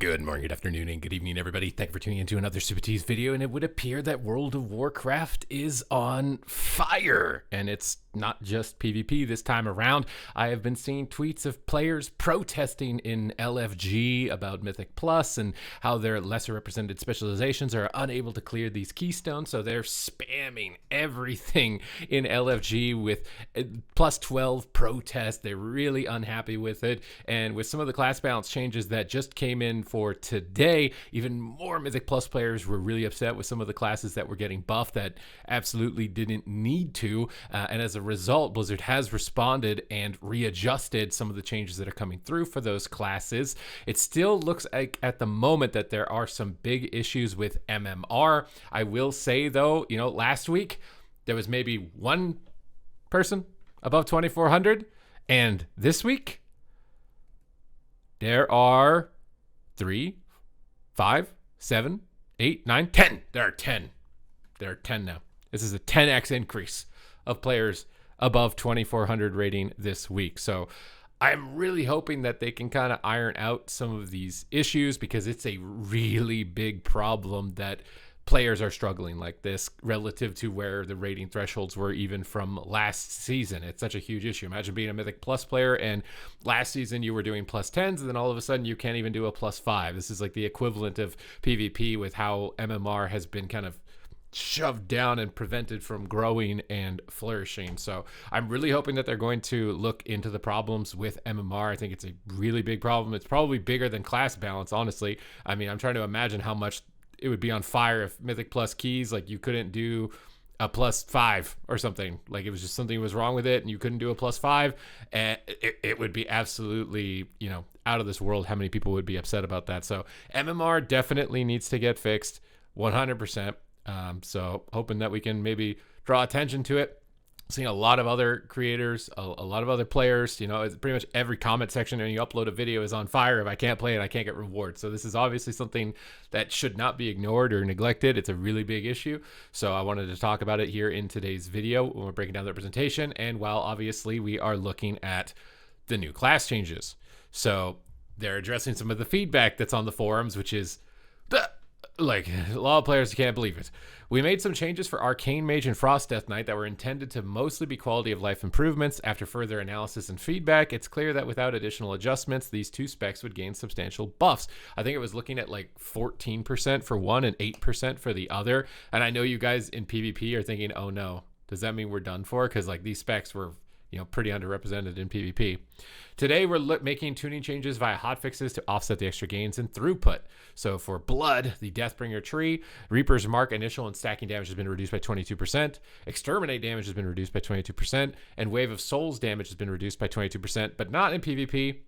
Good morning, good afternoon, and good evening, everybody. Thank you for tuning into another Supatease video, and it would appear that World of Warcraft is on fire, and it's not just PvP this time around. I have been seeing tweets of players protesting in LFG about Mythic Plus and how their lesser represented specializations are unable to clear these keystones, so they're spamming everything in LFG with plus 12 protest. They're really unhappy with it, and with some of the class balance changes that just came in for today, even more Mythic Plus players were really upset with some of the classes that were getting buffed that absolutely didn't need to, and as a result, Blizzard has responded and readjusted some of the changes that are coming through for those classes. It still looks like at the moment that there are some big issues with MMR. I will say though, last week there was maybe one person above 2,400, and this week there are 3, 5, 7, 8, 9, 10. There are 10. There are 10 now. This is a 10x increase of players above 2,400 rating this week. So I'm really hoping that they can kind of iron out some of these issues, because it's a really big problem that players are struggling like this relative to where the rating thresholds were even from last season. It's such a huge issue. Imagine being a Mythic Plus player and last season you were doing plus 10s, and then all of a sudden you can't even do a plus 5. This is like the equivalent of PvP with how MMR has been kind of shoved down and prevented from growing and flourishing. So I'm really hoping that they're going to look into the problems with MMR. I think it's a really big problem. It's probably bigger than class balance, honestly. I mean, I'm trying to imagine how much it would be on fire if Mythic Plus keys, like you couldn't do a plus 5 or something. Like it was just something was wrong with it and you couldn't do a plus 5. And it would be absolutely, out of this world how many people would be upset about that. So MMR definitely needs to get fixed 100%. So hoping that we can maybe draw attention to it. Seeing a lot of other creators, a lot of other players, it's pretty much every comment section when you upload a video is on fire. If I can't play it, I can't get rewards. So this is obviously something that should not be ignored or neglected. It's a really big issue. So I wanted to talk about it here in today's video when we're breaking down the representation. And while obviously we are looking at the new class changes. So they're addressing some of the feedback that's on the forums, which is like a lot of players can't believe it. We made some changes for Arcane Mage and Frost Death Knight that were intended to mostly be quality of life improvements. After further analysis and feedback, it's clear that without additional adjustments, these two specs would gain substantial buffs. I think it was looking at like 14% for one and 8% for the other. And I know you guys in PvP are thinking, oh no, does that mean we're done for? Because like these specs were pretty underrepresented in PvP. Today, we're making tuning changes via hotfixes to offset the extra gains in throughput. So for Blood, the Deathbringer tree, Reaper's Mark initial and stacking damage has been reduced by 22%, Exterminate damage has been reduced by 22%, and Wave of Souls damage has been reduced by 22%, but not in PvP.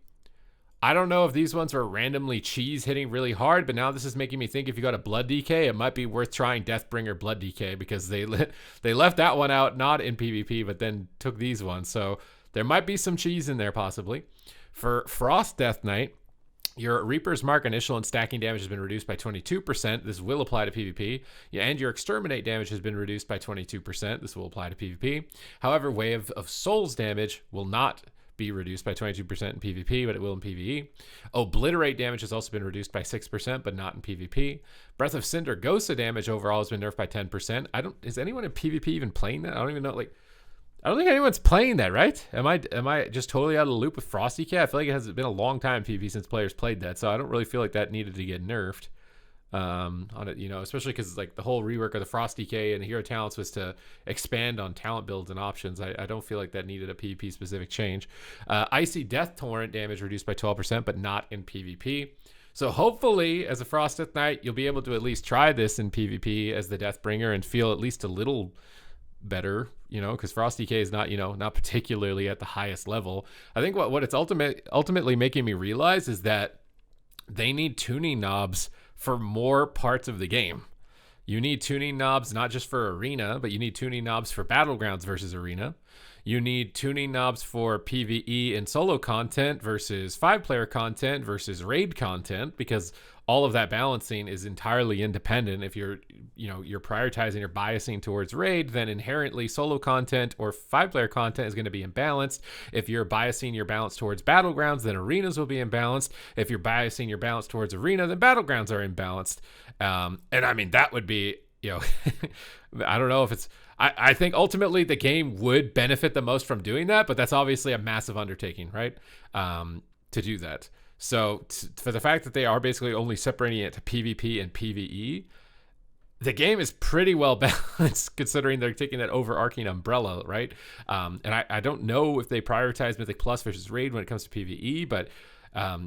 I don't know if these ones were randomly cheese hitting really hard, but now this is making me think if you got a Blood DK, it might be worth trying Deathbringer Blood DK, because they left that one out, not in PvP, but then took these ones. So there might be some cheese in there possibly. For Frost Death Knight, your Reaper's Mark initial and stacking damage has been reduced by 22%. This will apply to PvP. And your Exterminate damage has been reduced by 22%. This will apply to PvP. However, Wave of Souls damage will not be reduced by 22% in PvP, but it will in PvE. Obliterate damage has also been reduced by 6%, but not in PvP. Breath of Cinder Gosa damage overall has been nerfed by 10%. Is anyone in PvP even playing that? I don't even know. I don't think anyone's playing that, right? Am I just totally out of the loop with Frosty Cat? I feel like it has been a long time in PvP since players played that, so I don't really feel like that needed to get nerfed. On it, especially because like the whole rework of the Frost DK and the hero talents was to expand on talent builds and options. I don't feel like that needed a PvP specific change. Icy Death Torrent damage reduced by 12%, but not in PvP. So hopefully, as a Frost Death Knight, you'll be able to at least try this in PvP as the Deathbringer and feel at least a little better, because Frost DK is not, not particularly at the highest level. I think what it's ultimately making me realize is that they need tuning knobs for more parts of the game. You need tuning knobs not just for Arena, but you need tuning knobs for Battlegrounds versus Arena. You need tuning knobs for PvE and solo content versus 5-player content versus raid content, because all of that balancing is entirely independent. If you're prioritizing or biasing towards raid, then inherently solo content or 5-player content is going to be imbalanced. If you're biasing your balance towards battlegrounds, then arenas will be imbalanced. If you're biasing your balance towards arena, then battlegrounds are imbalanced. And I mean, that would be, I don't know if it's, I think ultimately the game would benefit the most from doing that, but that's obviously a massive undertaking, right? To do that. So for the fact that they are basically only separating it to PvP and PvE, the game is pretty well balanced considering they're taking that overarching umbrella, right? And I don't know if they prioritize Mythic Plus versus Raid when it comes to PvE, but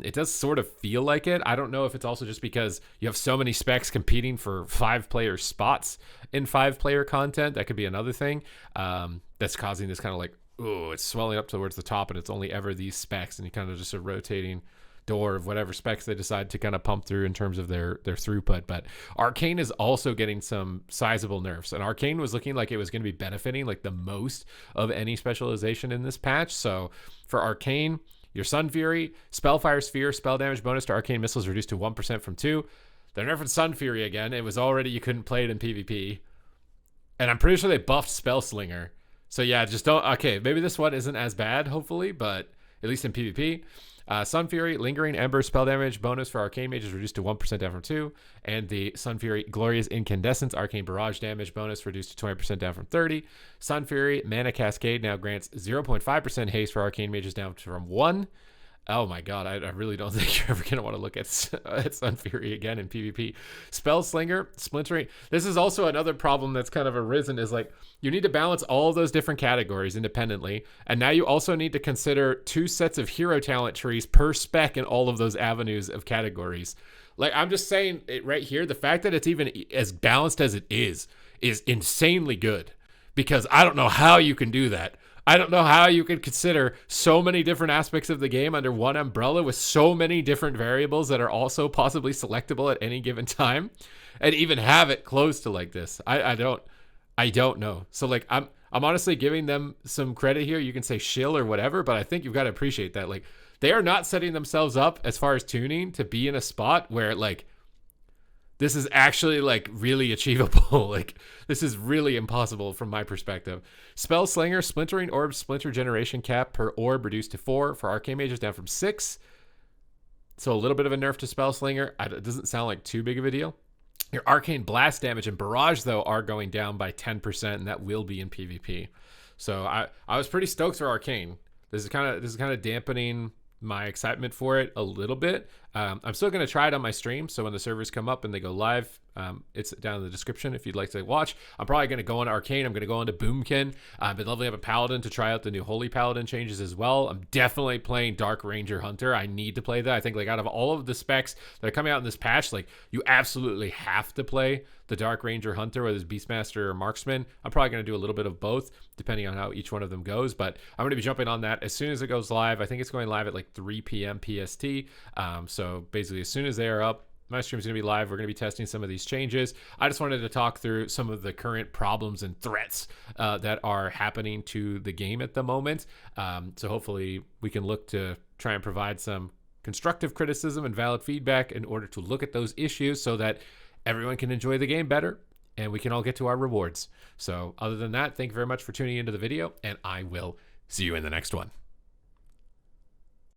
it does sort of feel like it. I don't know if it's also just because you have so many specs competing for 5-player spots in 5-player content. That could be another thing that's causing this kind of like, oh, it's swelling up towards the top and it's only ever these specs, and you kind of just a rotating door of whatever specs they decide to kind of pump through in terms of their throughput. But Arcane is also getting some sizable nerfs, and Arcane was looking like it was going to be benefiting like the most of any specialization in this patch. So for Arcane, your Sun Fury, Spellfire Sphere, spell damage bonus to arcane missiles reduced to 1% from 2. They're nerfing Sun Fury again. It was already, you couldn't play it in PvP. And I'm pretty sure they buffed Spell Slinger. So yeah, just don't, okay, maybe this one isn't as bad, hopefully, but at least in PvP. Sun Fury, Lingering Ember, spell damage bonus for Arcane Mage is reduced to 1% down from 2. And the Sun Fury, Glorious Incandescence, Arcane Barrage damage bonus reduced to 20% down from 30. Sun Fury, Mana Cascade now grants 0.5% haste for Arcane Mages down from 1. Oh my god, I really don't think you're ever going to want to look at Sun Fury again in PvP. Spell Slinger, Splintering. This is also another problem that's kind of arisen, is like you need to balance all of those different categories independently, and now you also need to consider 2 sets of hero talent trees per spec in all of those avenues of categories. Like, I'm just saying it right here, the fact that it's even as balanced as it is insanely good, because I don't know how you can do that. I don't know how you could consider so many different aspects of the game under one umbrella with so many different variables that are also possibly selectable at any given time, and even have it close to like this. I don't know. So like I'm honestly giving them some credit here. You can say shill or whatever, but I think you've got to appreciate that like they are not setting themselves up as far as tuning to be in a spot where like this is actually like really achievable. Like this is really impossible from my perspective. Spell Slinger, Splintering Orb, Splinter Generation cap per orb reduced to 4 for Arcane Mages down from 6. So a little bit of a nerf to Spell Slinger. It doesn't sound like too big of a deal. Your Arcane Blast damage and Barrage though are going down by 10%, and that will be in PvP. So I was pretty stoked for Arcane. This is kind of dampening my excitement for it a little bit. I'm still going to try it on my stream, so when the servers come up and they go live, it's down in the description if you'd like to watch. I'm probably going to go on Arcane. I'm going to go on to Boomkin. I've been leveling up a Paladin to try out the new Holy Paladin changes as well. I'm definitely playing Dark Ranger Hunter. I need to play that. I think like out of all of the specs that are coming out in this patch, like you absolutely have to play the Dark Ranger Hunter, whether it's Beastmaster or Marksman. I'm probably going to do a little bit of both depending on how each one of them goes, but I'm going to be jumping on that as soon as it goes live. I think it's going live at like 3 p.m. PST. So basically as soon as they are up, my stream's going to be live. We're going to be testing some of these changes. I just wanted to talk through some of the current problems and threats that are happening to the game at the moment. So hopefully we can look to try and provide some constructive criticism and valid feedback in order to look at those issues so that everyone can enjoy the game better and we can all get to our rewards. So other than that, thank you very much for tuning into the video, and I will see you in the next one.